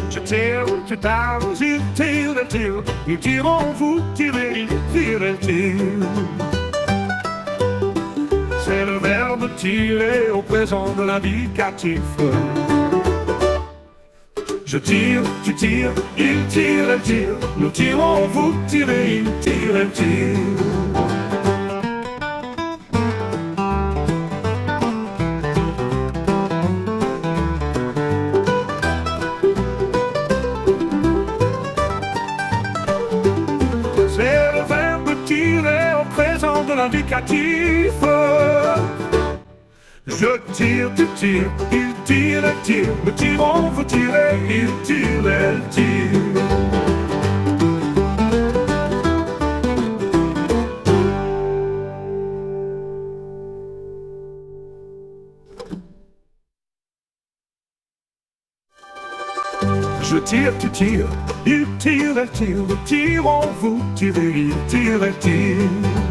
Je tire, tu tailles, il tire, elle tire. Ils tirent, vous tirez, il tire, elle tire. C'est le verbe tirer au présent de l'indicatif. Je tire, tu tires, il tire, elle tire. Nous tirons, vous tirez, il tire, elle tire. C'est le verbe tirer au présent de l'indicatif. Je tire, tu tires, il tire, elle tire. Nous tirons, vous tirez, il tire, elle tire. Je tire, tu tires, il tire, elle tire. Nous tirons, vous tirez, il tire, elle tire.